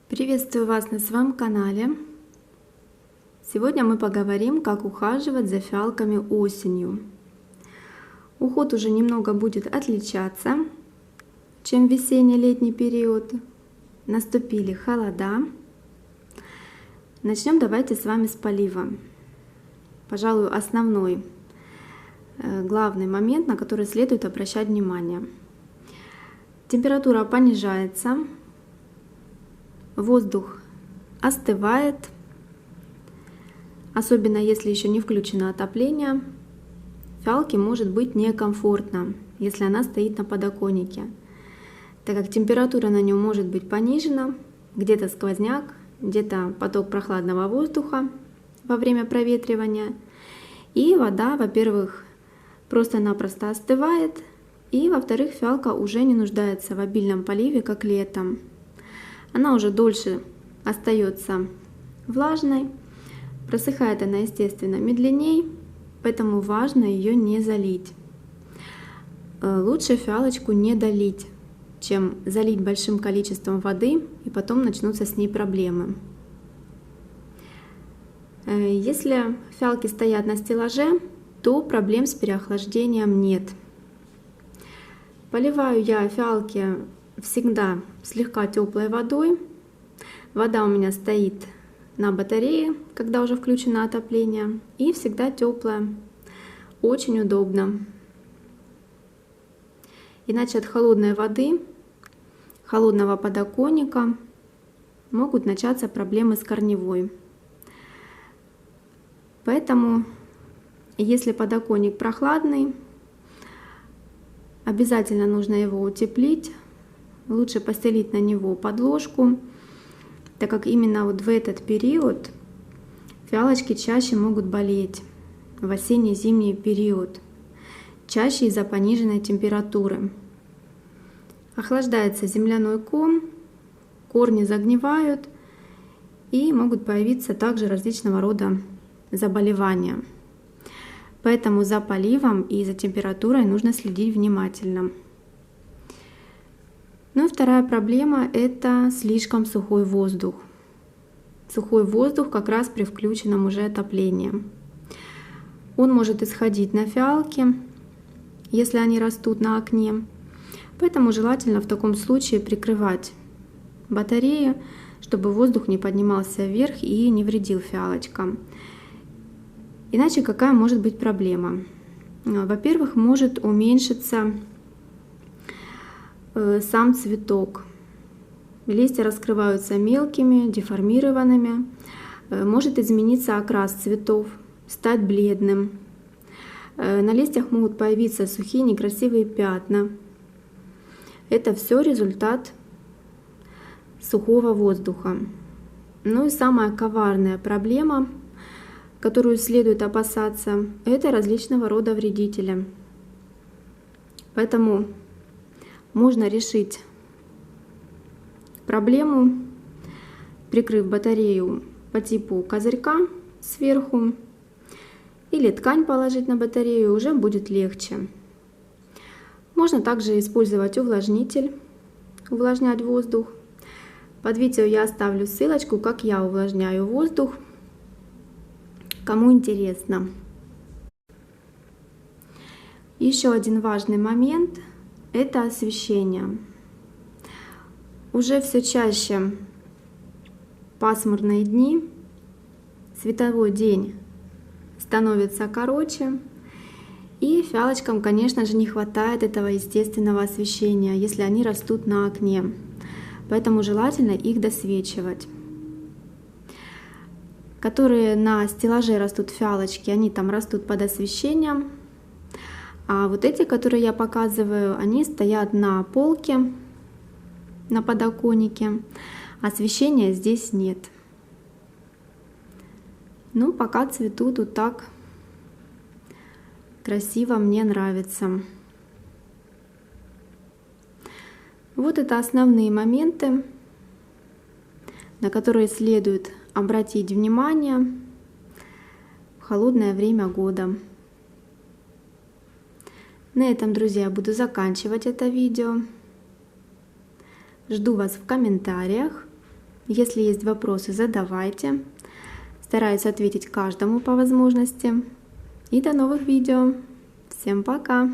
Приветствую вас на своем канале. Сегодня мы поговорим, как ухаживать за фиалками осенью. Уход уже немного будет отличаться, чем весенне-летний период. Наступили холода. Начнем давайте с вами с полива. Пожалуй, основной, главный момент, на который следует обращать внимание. Температура понижается. Воздух остывает, особенно если еще не включено отопление. Фиалке может быть некомфортно, если она стоит на подоконнике, так как температура на нем может быть понижена, где-то сквозняк, где-то поток прохладного воздуха во время проветривания. И вода, во-первых, просто-напросто остывает, и, во-вторых, фиалка уже не нуждается в обильном поливе, как летом. Она уже дольше остается влажной, просыхает она, естественно, медленней, поэтому важно ее не залить. Лучше фиалочку не долить, чем залить большим количеством воды, и потом начнутся с ней проблемы. Если фиалки стоят на стеллаже, то проблем с переохлаждением нет. Поливаю я фиалки всегда слегка теплой водой. Вода у меня стоит на батарее, когда уже включено отопление, и всегда теплая. Очень удобно. Иначе от холодной воды, холодного подоконника могут начаться проблемы с корневой. Поэтому, если подоконник прохладный, обязательно нужно его утеплить. Лучше постелить на него подложку, так как именно вот в этот период фиалочки чаще могут болеть, в осенне-зимний период, чаще из-за пониженной температуры. Охлаждается земляной ком, корни загнивают и могут появиться также различного рода заболевания. Поэтому за поливом и за температурой нужно следить внимательно. Ну и вторая проблема — это слишком сухой воздух. Сухой воздух как раз при включенном уже отоплении. Он может исходить на фиалки, если они растут на окне. Поэтому желательно в таком случае прикрывать батарею, чтобы воздух не поднимался вверх и не вредил фиалочкам. Иначе какая может быть проблема? Во-первых, может уменьшиться сам цветок. Листья раскрываются мелкими, деформированными. Может измениться окрас цветов, стать бледным. На листьях могут появиться сухие некрасивые пятна. Это все результат сухого воздуха. Ну и самая коварная проблема, которую следует опасаться, это различного рода вредители. Поэтому можно решить проблему, прикрыв батарею по типу козырька сверху, или ткань положить на батарею, уже будет легче. Можно также использовать увлажнитель, увлажнять воздух. Под видео я оставлю ссылочку, как я увлажняю воздух, кому интересно. Еще один важный момент — это освещение. Уже все чаще пасмурные дни, световой день становится короче, и фиалочкам, конечно же, не хватает этого естественного освещения, если они растут на окне. Поэтому желательно их досвечивать. Которые на стеллаже растут фиалочки, они там растут под освещением. А вот эти, которые я показываю, они стоят на полке, на подоконнике. Освещения здесь нет. Ну, пока цветут вот так красиво, мне нравится. Вот это основные моменты, на которые следует обратить внимание в холодное время года. На этом, друзья, буду заканчивать это видео. Жду вас в комментариях. Если есть вопросы, задавайте. Стараюсь ответить каждому по возможности. И до новых видео. Всем пока!